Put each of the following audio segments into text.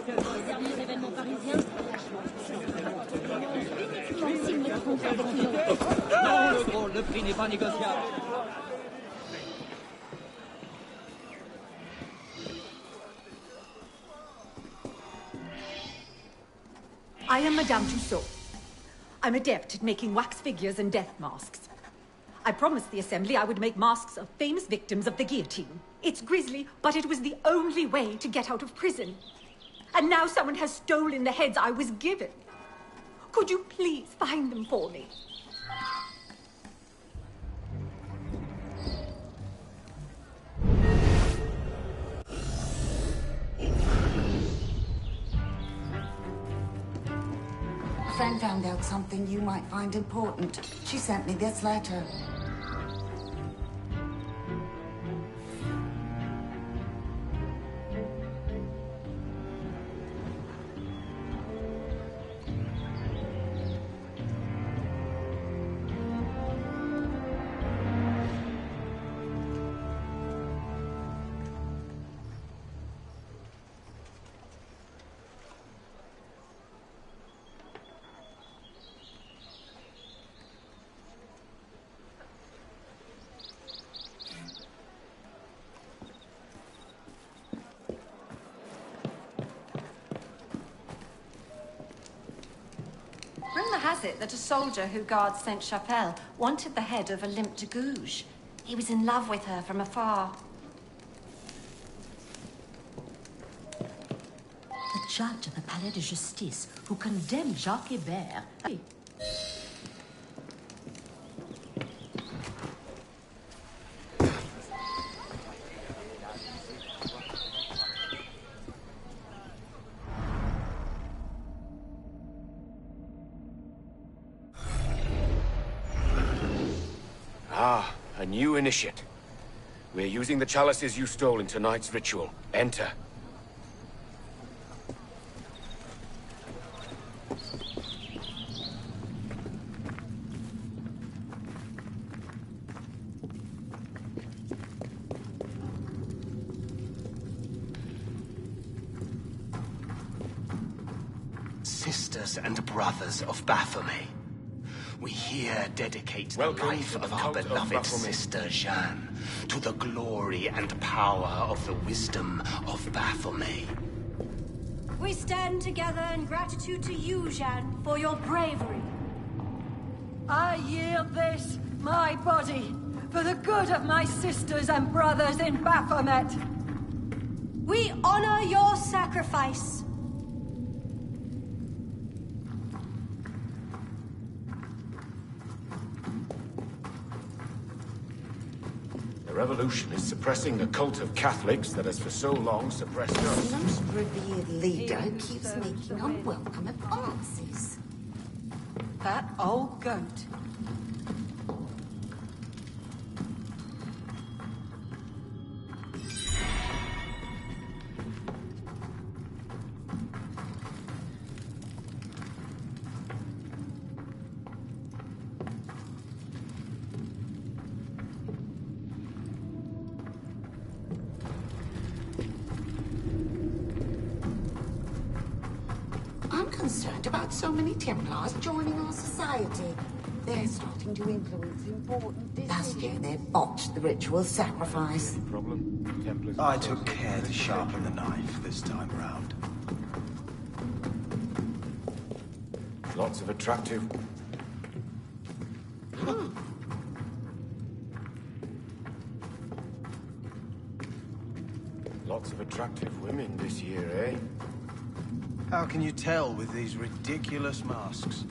Les derniers événements parisiens. S'ils me trompent avec une autre. Non, le gros, le prix n'est pas négociable. I am Madame Tussaud. I'm adept at making wax figures and death masks. I promised the Assembly I would make masks of famous victims of the guillotine. It's grisly, but it was the only way to get out of prison. And now someone has stolen the heads I was given. Could you please find them for me? A friend found out something you might find important. She sent me this letter. Rumor has it that a soldier who guards Sainte-Chapelle wanted the head of Olympe de Gouges. He was in love with her from afar. The judge of the Palais de Justice who condemned Jacques Hébert. Ah, a new initiate. We're using the chalices you stole in tonight's ritual. Enter. Sisters and brothers of Baphomet, we here dedicate the Welcome life to the of our cult of beloved Baphomet. sister Jeanne to the glory and power of the wisdom of Baphomet. We stand together in gratitude to you, Jeanne, for your bravery. I yield this, my body, for the good of my sisters and brothers in Baphomet. We honor your sacrifice. The revolution is suppressing a cult of Catholics that has for so long suppressed us. The most revered leader keeps making unwelcome advances. That old goat. I'm concerned about so many Templars joining our society. They're starting to influence important decisions. Last year they botched the ritual sacrifice. Problem? Templars. I took care to sharpen the knife this time round. Lots of attractive. Lots of attractive women this year, eh? How can you tell with these ridiculous masks?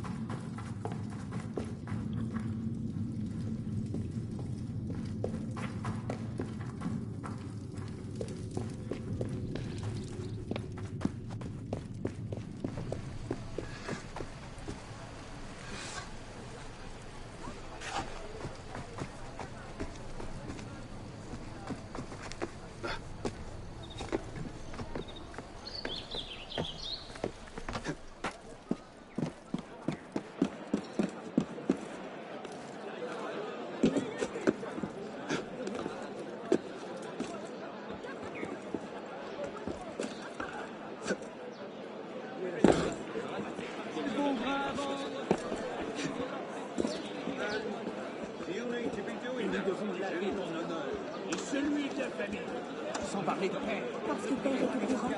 sans parler de père. Parce que père est au courant.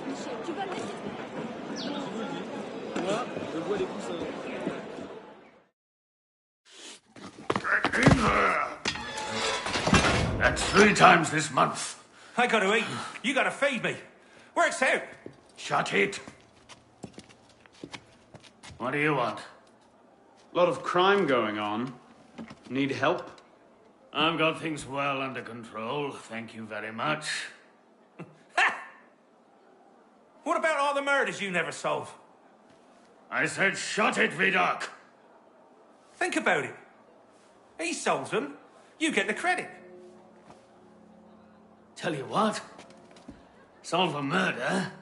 Michel, tu vas le laisser. Moi, je vois les coussins. In there! That's 3 times this month. I gotta eat. You gotta feed me. Works out. Shut it. What do you want? A lot of crime going on. Need help? I've got things well under control, thank you very much. Ha! What about all the murders you never solve? I said shut it, Vidocq. Think about it. He solves them. You get the credit. Tell you what. Solve a murder,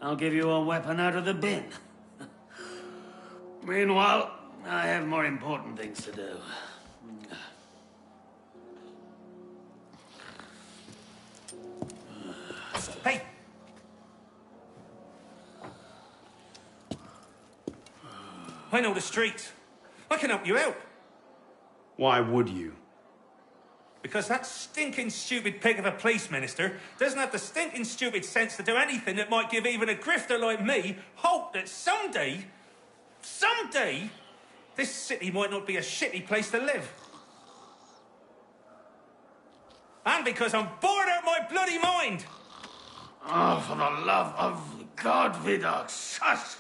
I'll give you a weapon out of the bin. Meanwhile, I have more important things to do. Hey! I know the streets. I can help you out. Why would you? Because that stinking stupid pig of a police minister doesn't have the stinking stupid sense to do anything that might give even a grifter like me hope that someday, this city might not be a shitty place to live. And because I'm bored out of my bloody mind! Oh, for the love of God, Vidocq, shush!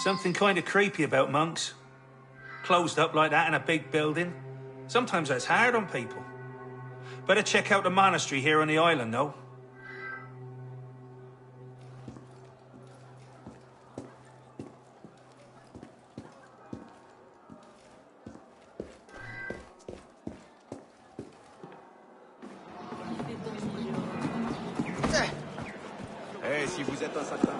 Something kind of creepy about monks. Closed up like that in a big building. Sometimes that's hard on people. Better check out the monastery here on the island, though. Eh, si vous êtes un certain...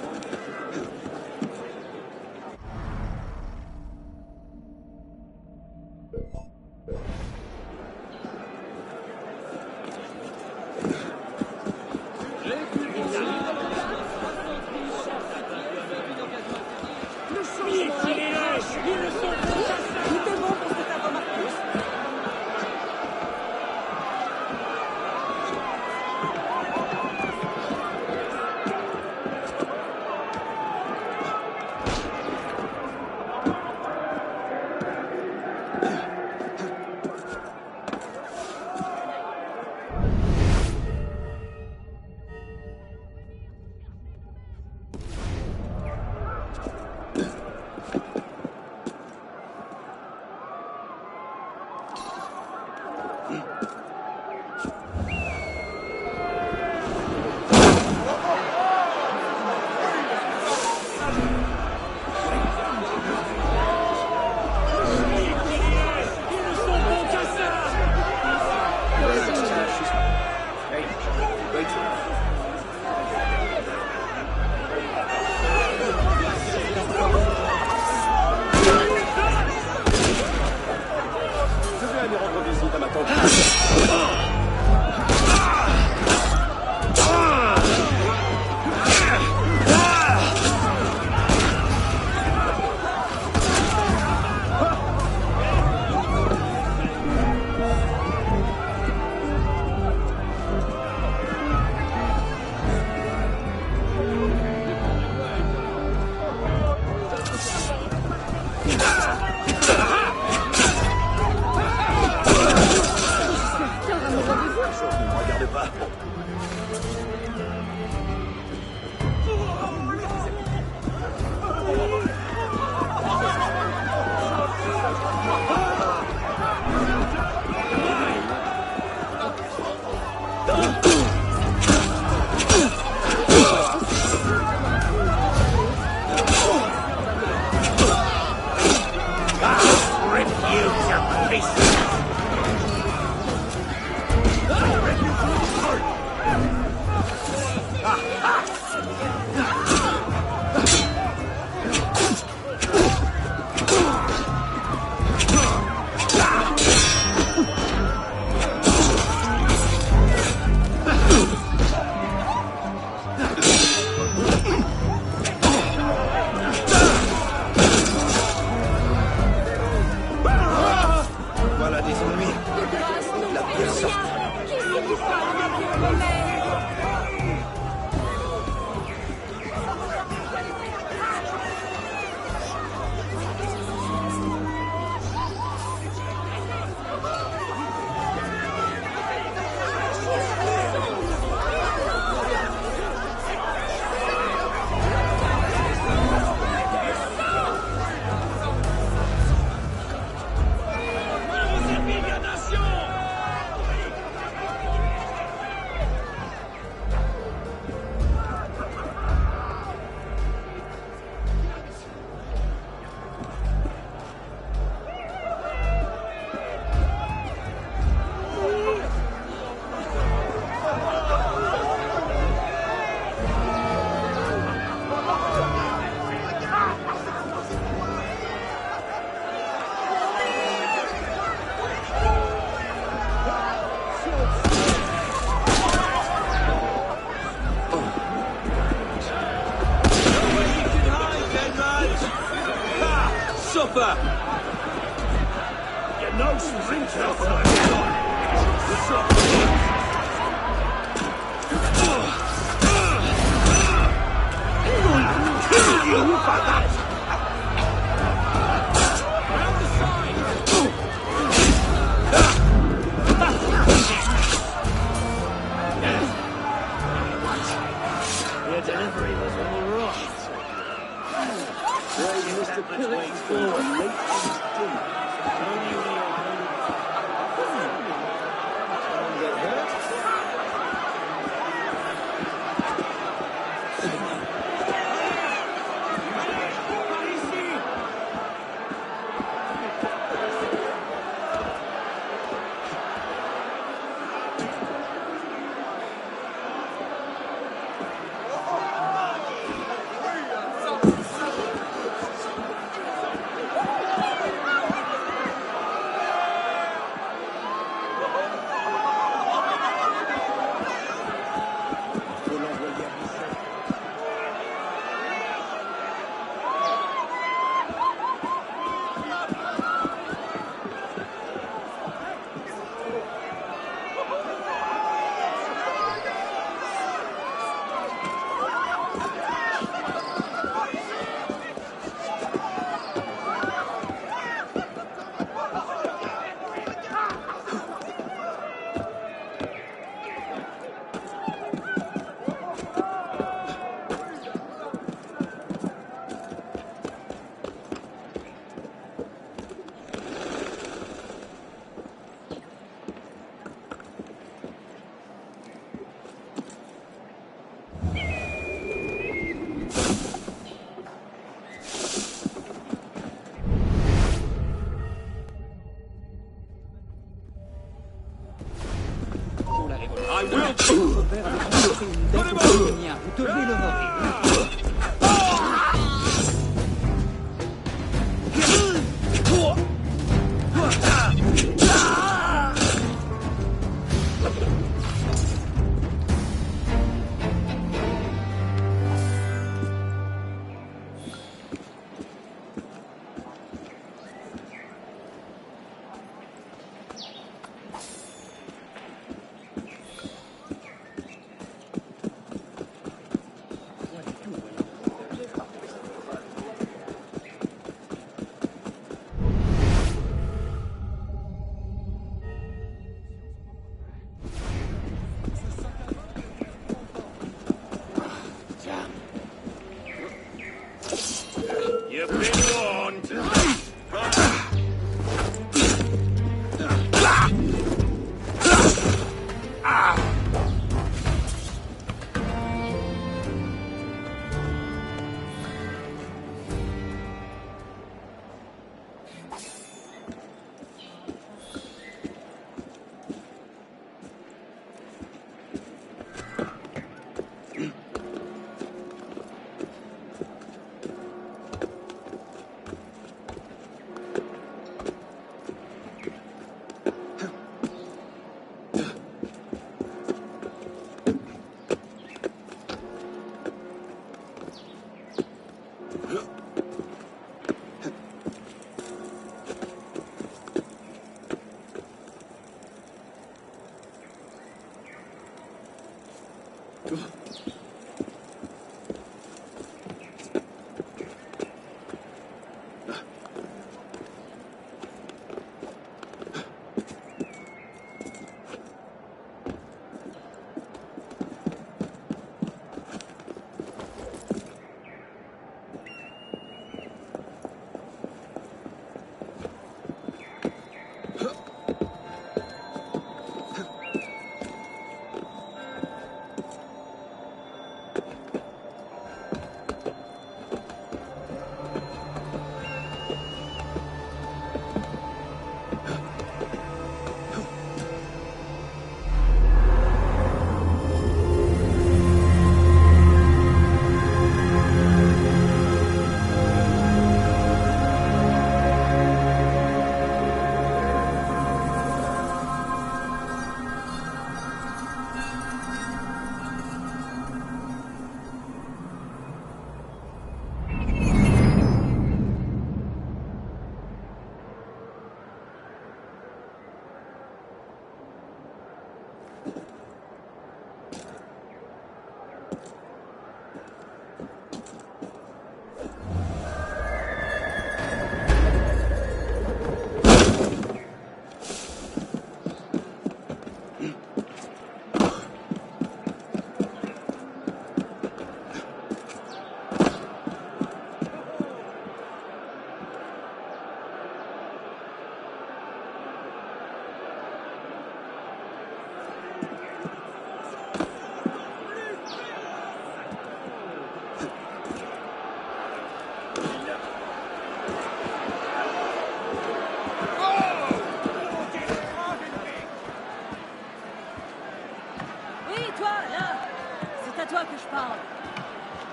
Vous devez l'honorer.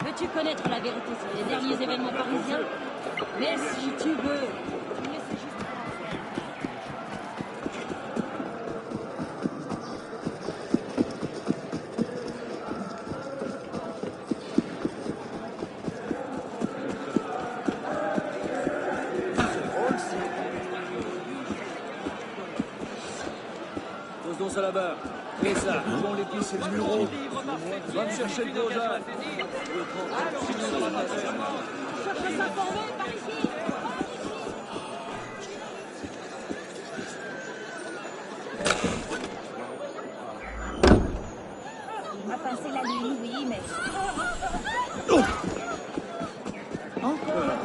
Veux-tu connaître la vérité sur les derniers événements parisiens? Mais si tu veux. Pose donc ça là-bas. Et ça, bon l'épice et le bureau. Va me chercher le goujat. Cherche à s'informer par ici. On va passer la nuit, oui, mais... Encore.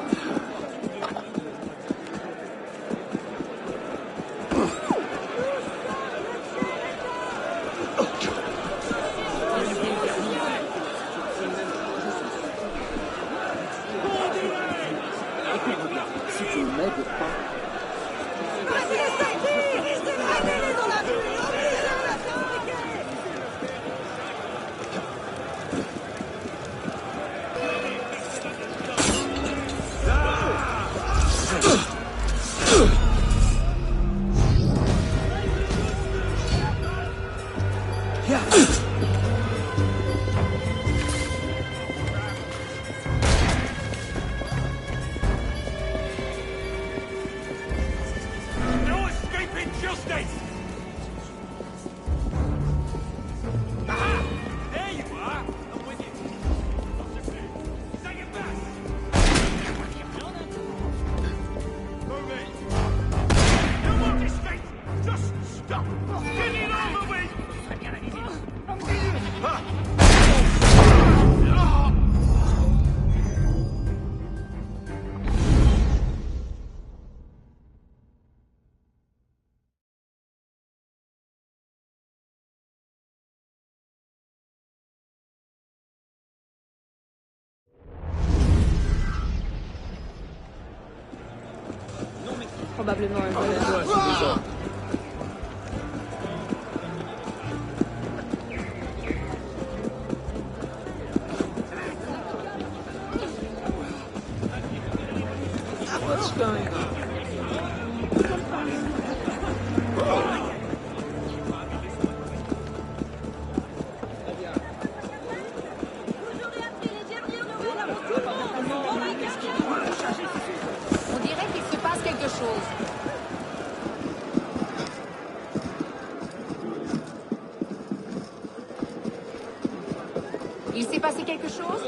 Probablement un voleur. What's going on? On dirait qu'il se passe quelque chose. Il s'est passé quelque chose?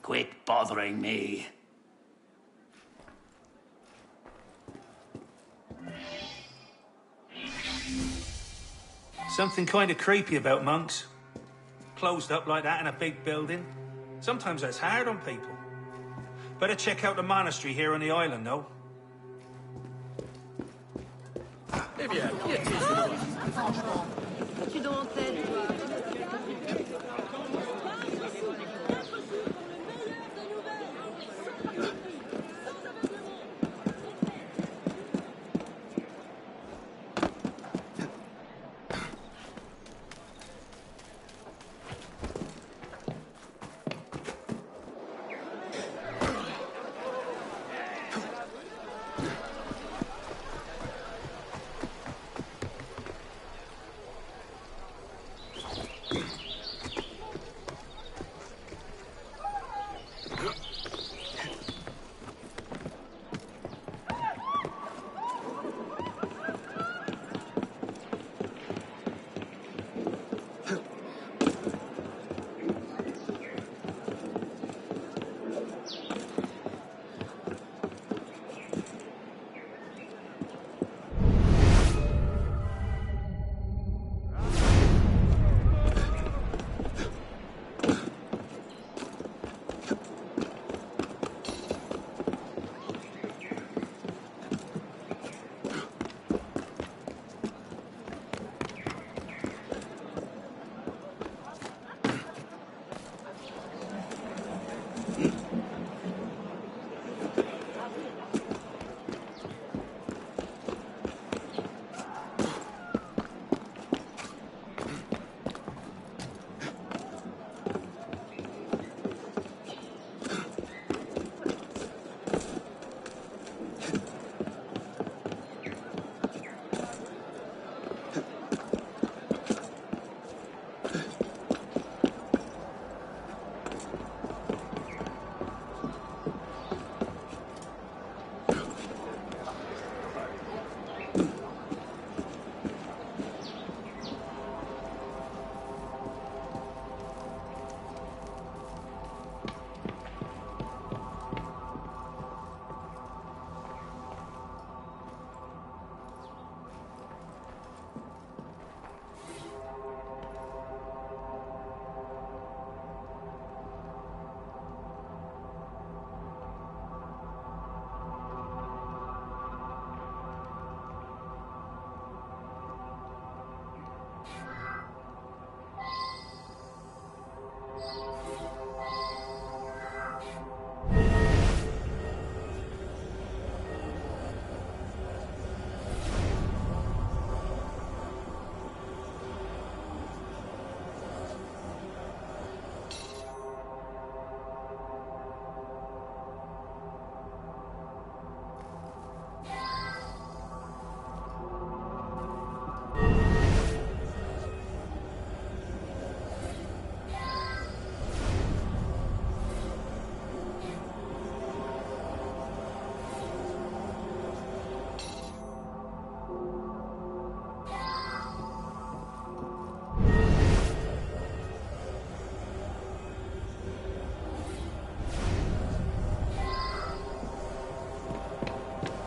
Quit bothering me. Something kind of creepy about monks. Closed up like that in a big building. Sometimes that's hard on people. Better check out the monastery here on the island, though. Eh bien, qui est-il? Tu dois en tête.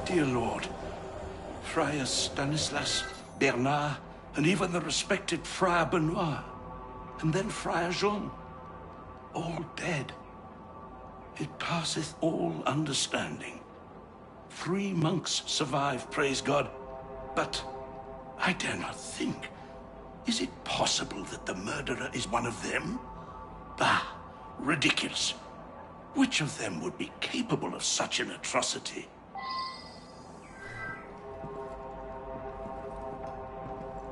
Dear Lord, Friar Stanislas, Bernard, and even the respected Friar Benoit, and then Friar Jean, all dead. It passeth all understanding. 3 monks survive, praise God, but I dare not think. Is it possible that the murderer is one of them? Bah, ridiculous. Which of them would be capable of such an atrocity?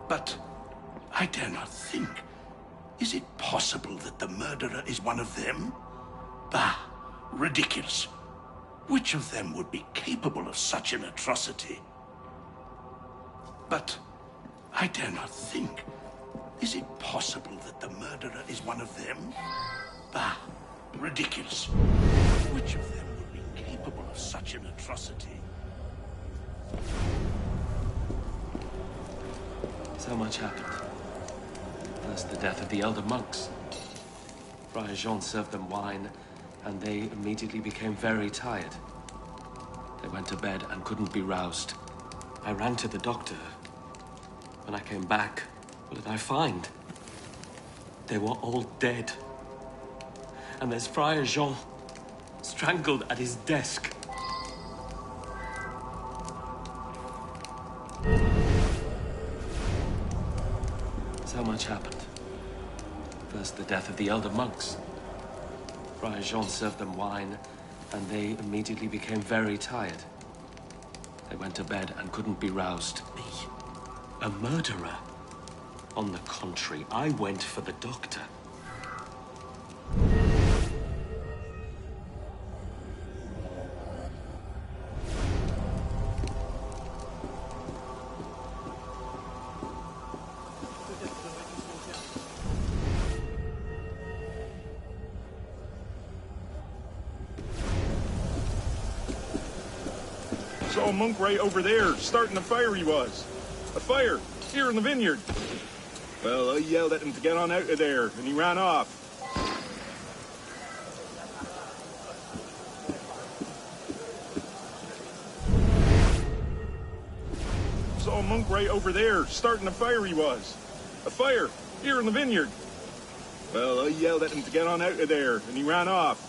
But I dare not think. Is it possible that the murderer is one of them? Bah, ridiculous. Which of them would be capable of such an atrocity? But I dare not think. Is it possible that the murderer is one of them? Ah, ridiculous. Which of them would be capable of such an atrocity? So much happened. First, the death of the elder monks. Friar Jean served them wine, and they immediately became very tired. They went to bed and couldn't be roused. I ran to the doctor. When I came back, what did I find? They were all dead. And there's Friar Jean, strangled at his desk. So much happened. First, the death of the elder monks. Friar Jean served them wine, and they immediately became very tired. They went to bed and couldn't be roused. Me? A murderer? On the contrary, I went for the doctor. Saw a monk right over there, starting a fire he was. A fire, here in the vineyard. Well, I yelled at him to get on out of there, and he ran off. Saw a monk right over there, starting a fire he was. A fire, here in the vineyard. Well, I yelled at him to get on out of there, and he ran off.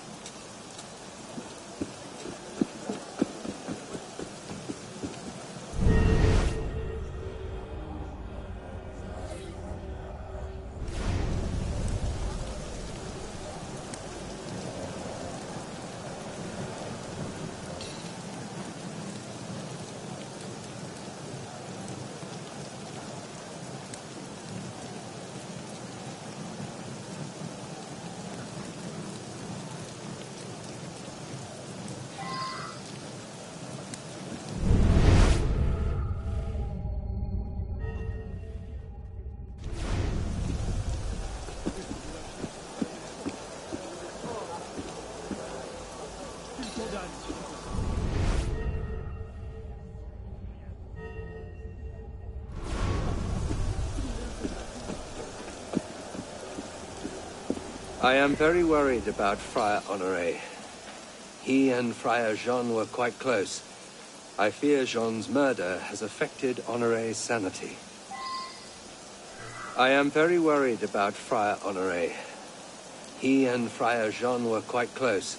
I am very worried about Friar Honoré. He and Friar Jean were quite close. I fear Jean's murder has affected Honoré's sanity. I am very worried about Friar Honoré. He and Friar Jean were quite close.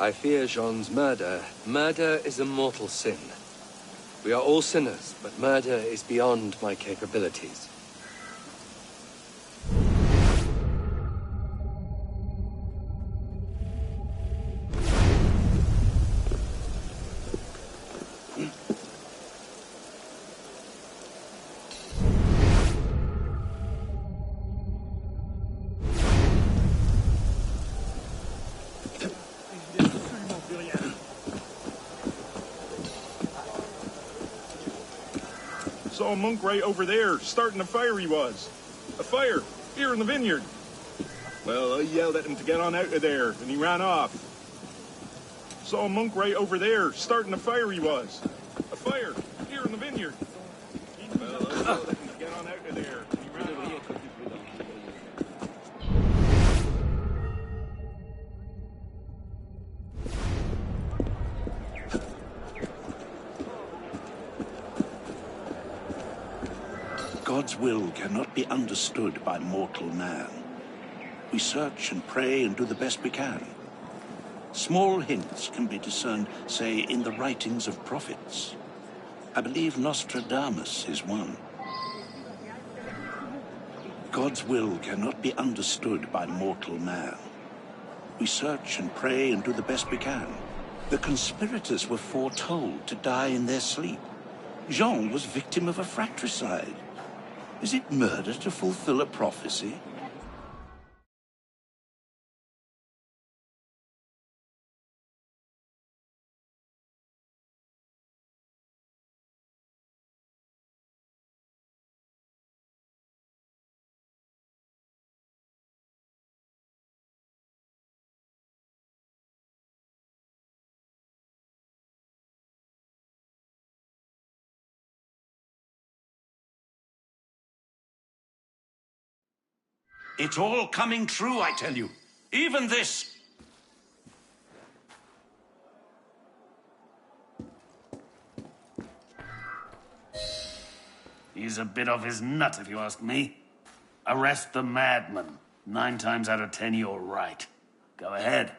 I fear Jean's murder. Murder is a mortal sin. We are all sinners, but murder is beyond my capabilities. Saw a monk right over there, starting a fire he was. A fire, here in the vineyard. Well, I yelled at him to get on out of there, and he ran off. Saw a monk right over there, starting a fire he was. A fire, here in the vineyard. Well, I yelled at him to get on out of there, and he ran off. God's will cannot be understood by mortal man. We search and pray and do the best we can. Small hints can be discerned, say, in the writings of prophets. I believe Nostradamus is one. God's will cannot be understood by mortal man. We search and pray and do the best we can. The conspirators were foretold to die in their sleep. Jean was victim of a fratricide. Is it murder to fulfill a prophecy? It's all coming true, I tell you. Even this. He's a bit off his nut, if you ask me. Arrest the madman. 9 times out of 10, you're right. Go ahead.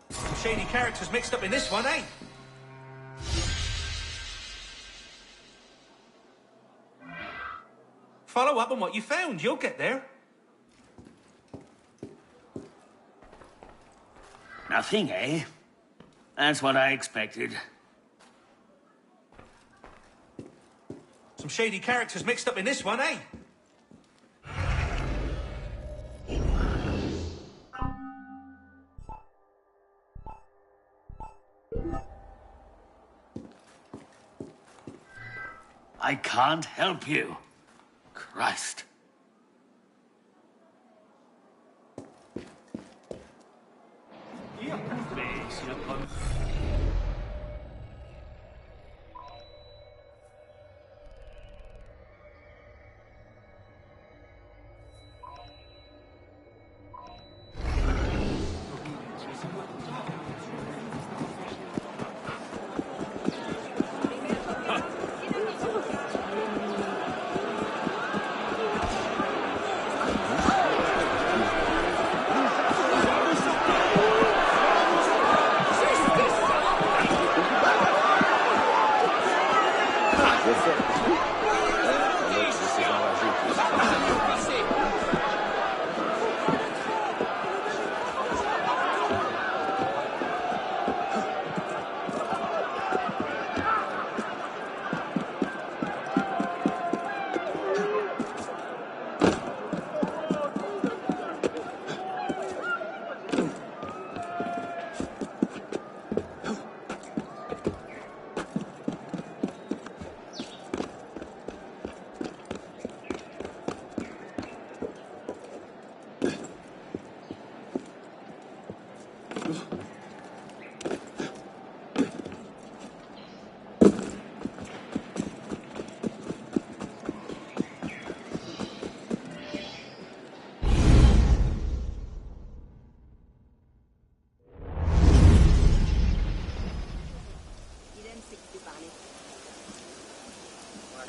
Some shady characters mixed up in this one, eh? Follow up on what you found. You'll get there. Nothing, eh? That's what I expected. Some shady characters mixed up in this one, eh? I can't help you. Christ.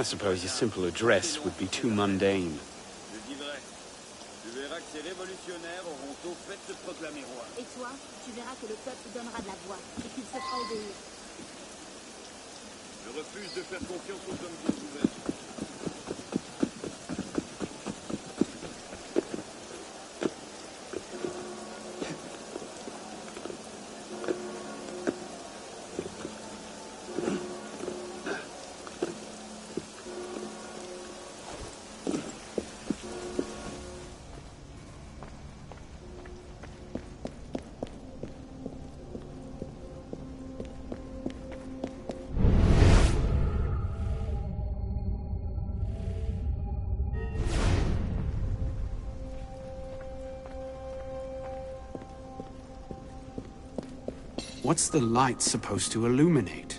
I suppose your simple address would be too mundane. Je dis vrai. Tu verras que ces révolutionnaires auront tôt fait de se proclamer roi. Et toi, tu verras que le peuple donnera de la voix et qu'il se fera obéir. Je refuse de faire confiance aux hommes qui souverains. What's the light supposed to illuminate?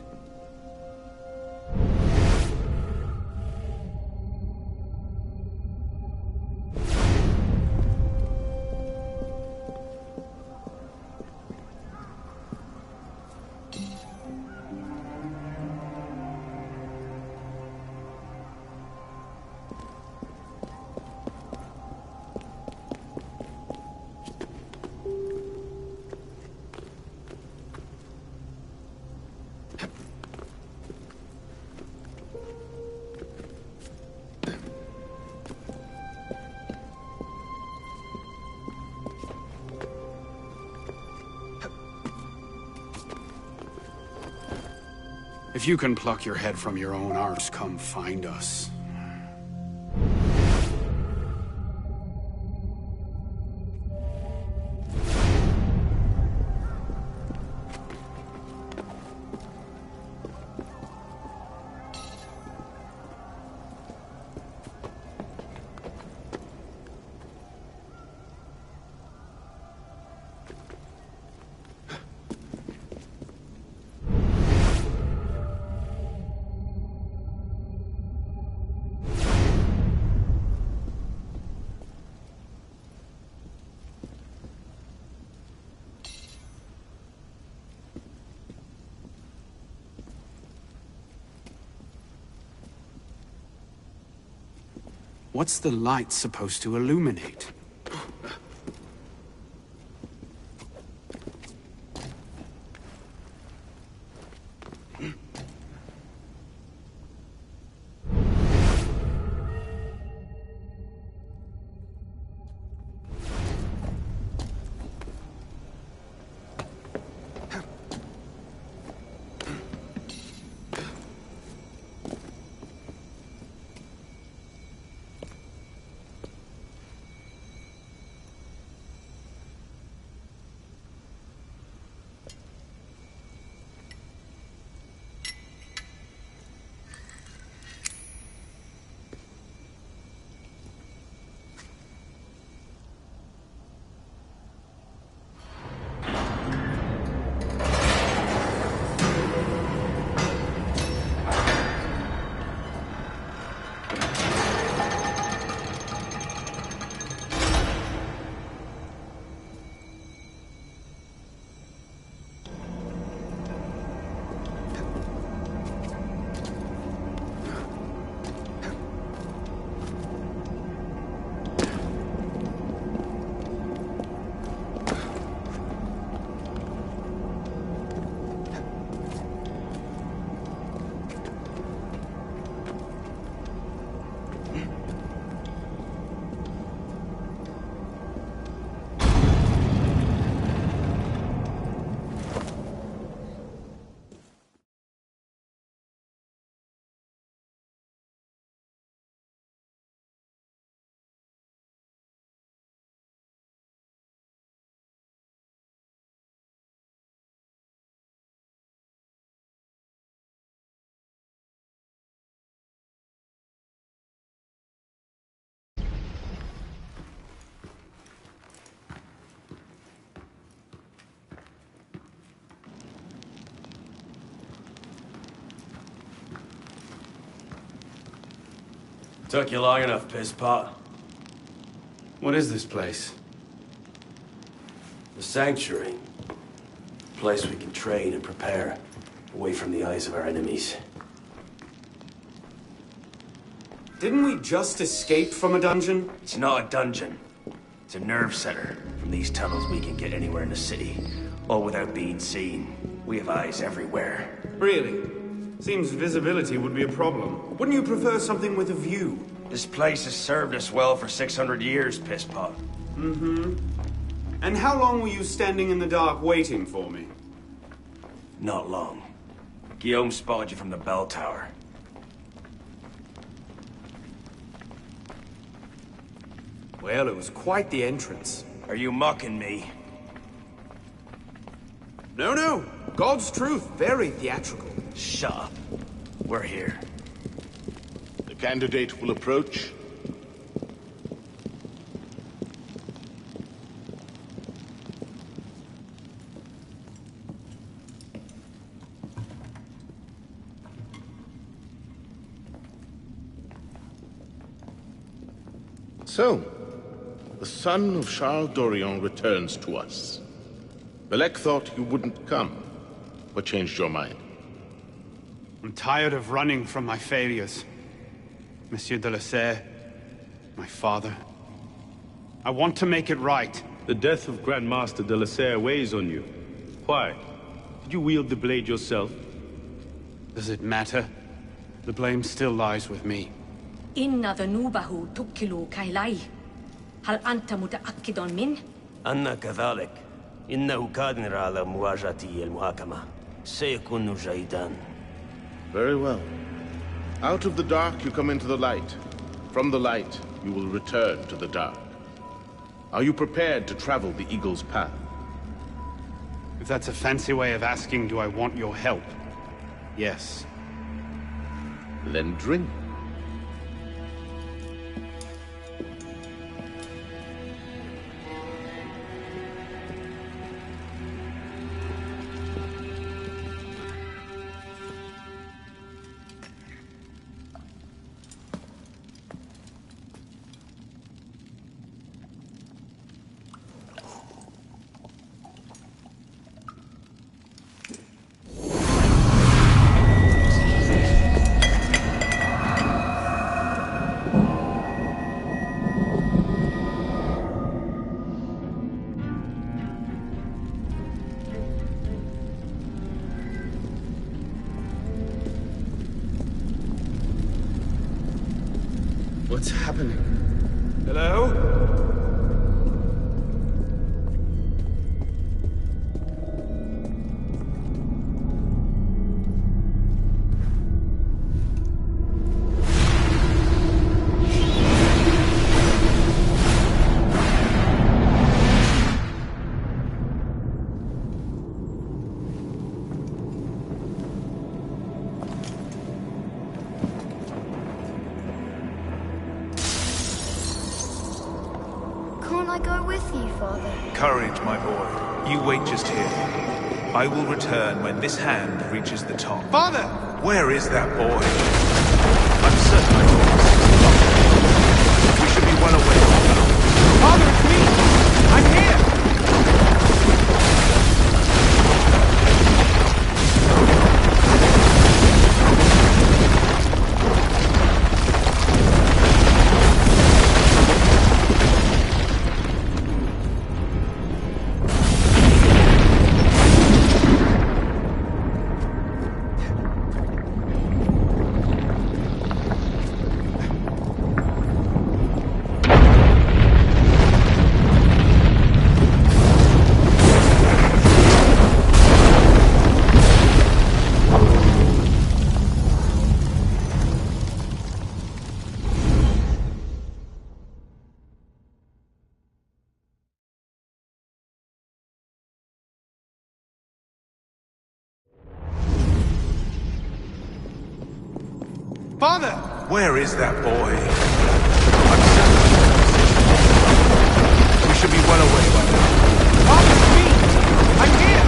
If you can pluck your head from your own arse, come find us. What's the light supposed to illuminate? Took you long enough, pisspot. What is this place? The Sanctuary. A place we can train and prepare, away from the eyes of our enemies. Didn't we just escape from a dungeon? It's not a dungeon. It's a nerve center. From these tunnels we can get anywhere in the city, all without being seen. We have eyes everywhere. Really? Seems visibility would be a problem. Wouldn't you prefer something with a view? This place has served us well for 600 years, pisspot. Mm-hmm. And how long were you standing in the dark waiting for me? Not long. Guillaume spotted you from the bell tower. Well, it was quite the entrance. Are you mocking me? No, no. God's truth. Very theatrical. Shut up. We're here. The candidate will approach. So, the son of Charles Dorion returns to us. Belek thought you wouldn't come. What changed your mind? I'm tired of running from my failures. Monsieur de la Serre, my father. I want to make it right. The death of Grandmaster de la Serre weighs on you. Why? Did you wield the blade yourself? Does it matter? The blame still lies with me. إن ذنوبه تكل كيلي. هل أنت متأكد منه؟ أنا كذلك. إنه قادر على مواجهة المحاكمة. سيكون جيدا. Very well. Out of the dark you come into the light. From the light you will return to the dark. Are you prepared to travel the Eagle's path? If that's a fancy way of asking, do I want your help? Yes. Then drink. What's happening? Hello? Courage, my boy. You wait just here. I will return when this hand reaches the top. Father! Where is that boy? I'm certain I we should be well away from now. Father, it's me! I'm here! Father! Where is that boy? I'm certain we should be well away by now. Father, it's me! I'm here!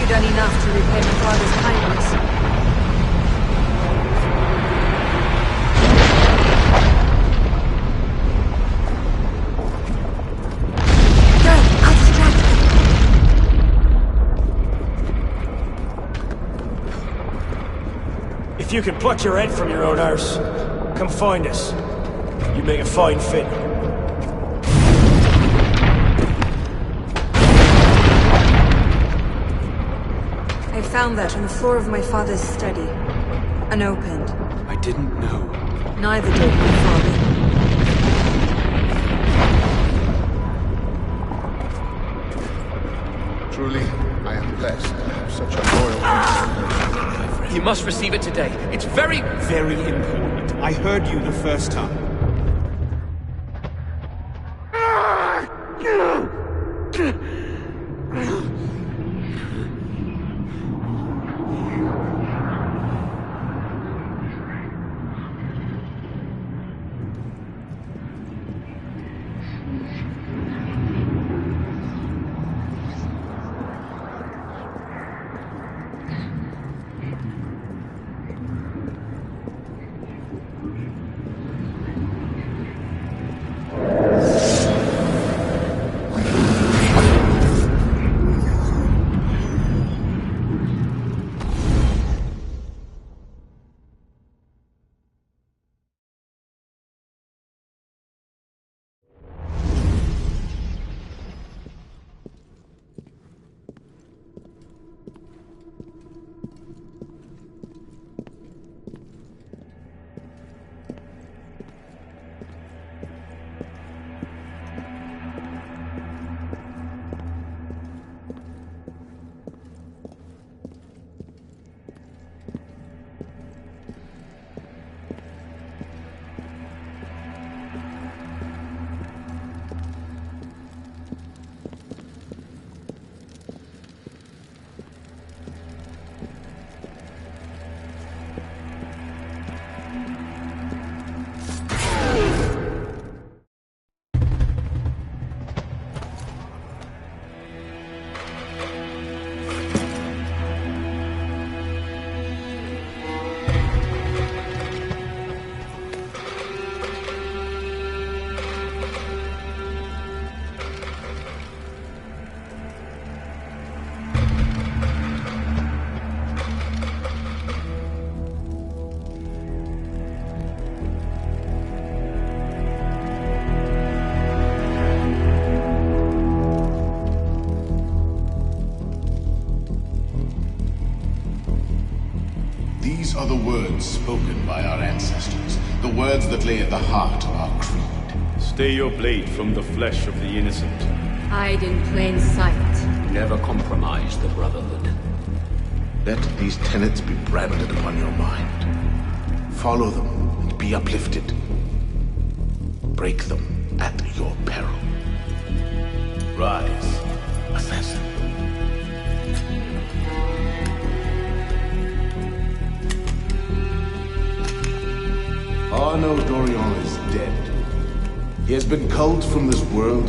Done enough to repay my father's kindness. Go, I'll distract them. If you can pluck your head from your own arse, come find us. You make a fine fit. I found that on the floor of my father's study. Unopened. I didn't know. Neither did my father. Truly, I am blessed to have such a loyal friend. You must receive it today. It's very, very important. I heard you the first time. These are the words spoken by our ancestors, the words that lay at the heart of our creed. Stay your blade from the flesh of the innocent. Hide in plain sight. Never compromise the Brotherhood. Let these tenets be branded upon your mind. Follow them and be uplifted. Break them at your peril. Rise, assassin. Oh no, Dorian is dead. He has been culled from this world,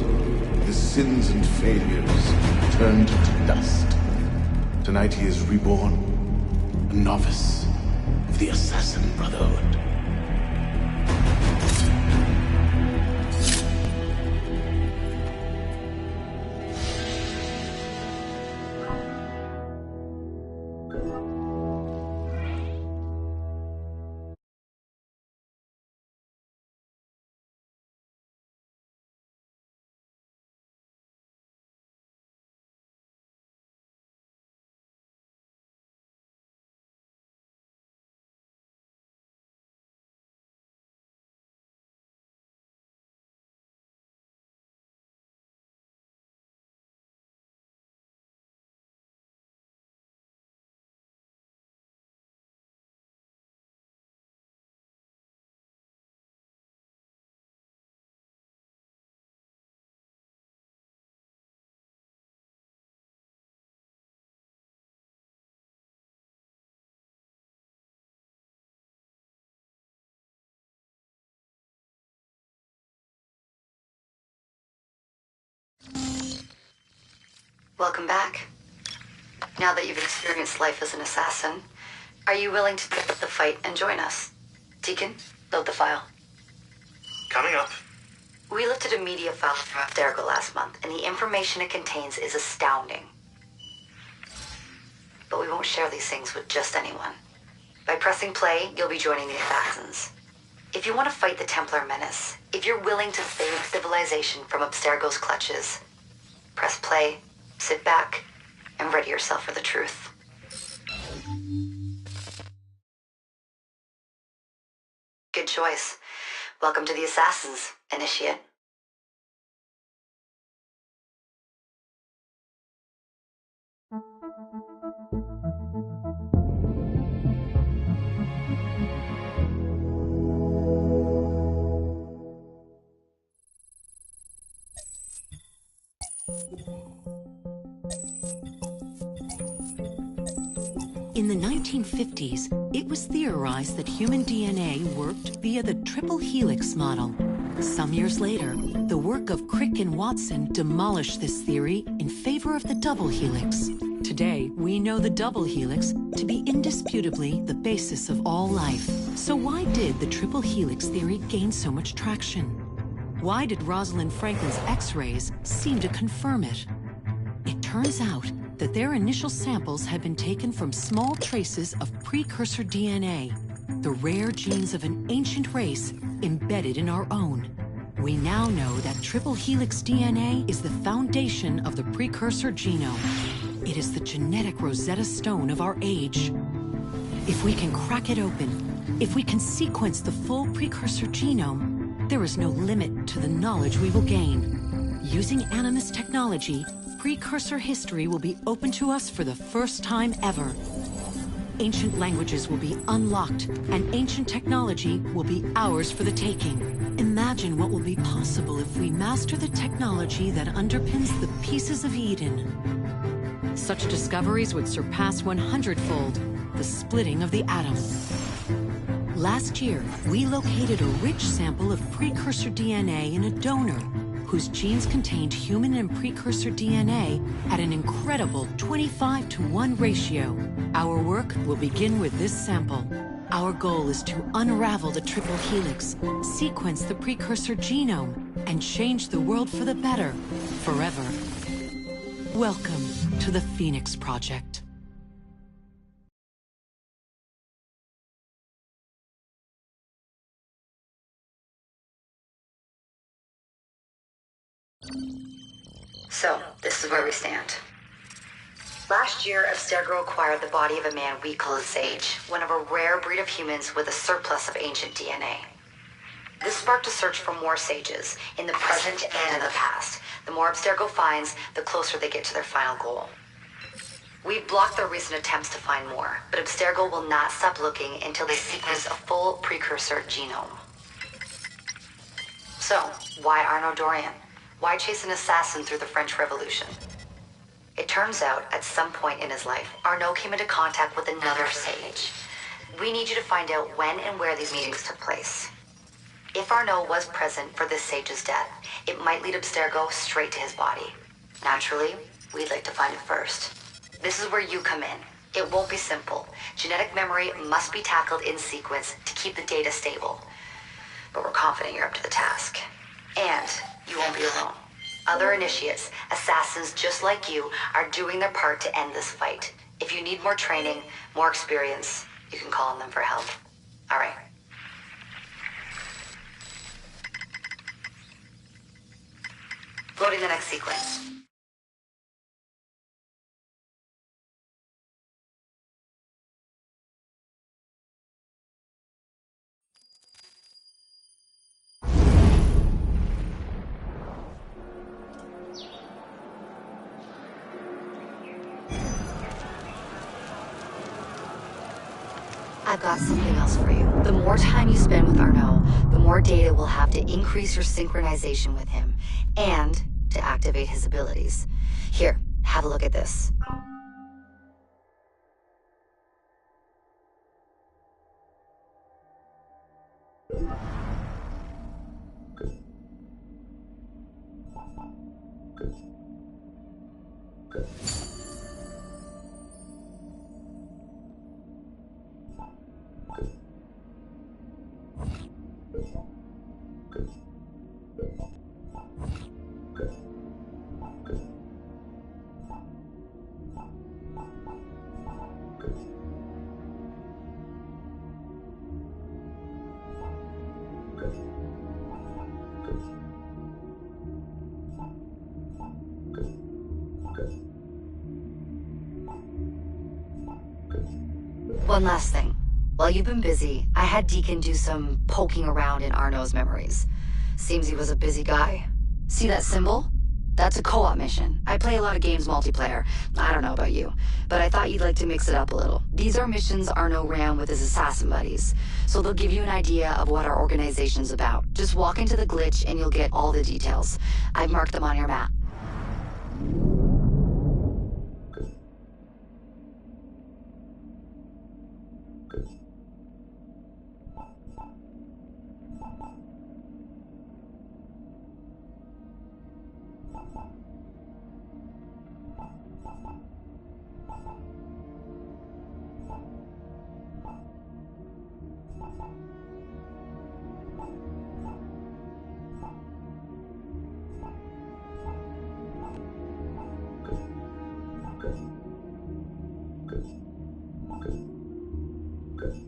his sins and failures turned to dust. Tonight he is reborn, a novice of the Assassin Brotherhood. Welcome back. Now that you've experienced life as an assassin, are you willing to take up the fight and join us? Deacon, load the file. Coming up. We lifted a media file from Abstergo last month, and the information it contains is astounding. But we won't share these things with just anyone. By pressing play, you'll be joining the Assassins. If you want to fight the Templar menace, if you're willing to save civilization from Abstergo's clutches, press play, sit back, and ready yourself for the truth. Good choice. Welcome to the Assassins, Initiate. In the 1950s, it was theorized that human DNA worked via the triple helix model. Some years later, the work of Crick and Watson demolished this theory in favor of the double helix. Today, we know the double helix to be indisputably the basis of all life. So why did the triple helix theory gain so much traction? Why did Rosalind Franklin's X-rays seem to confirm it? It turns out that their initial samples had been taken from small traces of precursor DNA, the rare genes of an ancient race embedded in our own. We now know that triple helix DNA is the foundation of the precursor genome. It is the genetic Rosetta Stone of our age. If we can crack it open, if we can sequence the full precursor genome, there is no limit to the knowledge we will gain. Using Animus technology, precursor history will be open to us for the first time ever. Ancient languages will be unlocked, and ancient technology will be ours for the taking. Imagine what will be possible if we master the technology that underpins the pieces of Eden. Such discoveries would surpass 100-fold the splitting of the atom. Last year, we located a rich sample of precursor DNA in a donor whose genes contained human and precursor DNA at an incredible 25-to-1 ratio. Our work will begin with this sample. Our goal is to unravel the triple helix, sequence the precursor genome, and change the world for the better, forever. Welcome to the Phoenix Project. So, this is where we stand. Last year, Abstergo acquired the body of a man we call a sage, one of a rare breed of humans with a surplus of ancient DNA. This sparked a search for more sages, in the present and in the past. The more Abstergo finds, the closer they get to their final goal. We've blocked their recent attempts to find more, but Abstergo will not stop looking until they sequence a full precursor genome. So, why Arnaud Dorian? Why chase an assassin through the French Revolution? It turns out, at some point in his life, Arnaud came into contact with another sage. We need you to find out when and where these meetings took place. If Arnaud was present for this sage's death, it might lead Abstergo straight to his body. Naturally, we'd like to find it first. This is where you come in. It won't be simple. Genetic memory must be tackled in sequence to keep the data stable. But we're confident you're up to the task. And you won't be alone. Other initiates, assassins just like you, are doing their part to end this fight. If you need more training, more experience, you can call on them for help. All right. Loading the next sequence. I've got something else for you. The more time you spend with Arnaud, the more data we'll have to increase your synchronization with him, and to activate his abilities. Here, have a look at this. One last thing. While you've been busy, I had Deacon do some poking around in Arnaud's memories. Seems he was a busy guy. See that symbol? That's a co-op mission. I play a lot of games multiplayer. I don't know about you, but I thought you'd like to mix it up a little. These are missions Arnaud ran with his assassin buddies, so they'll give you an idea of what our organization's about. Just walk into the glitch and you'll get all the details. I've marked them on your map. Good.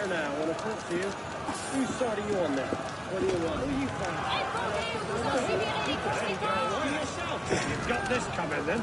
Now, I want to talk to you. Whose side are you on there? What do you want? Who are you from? You've got this coming then.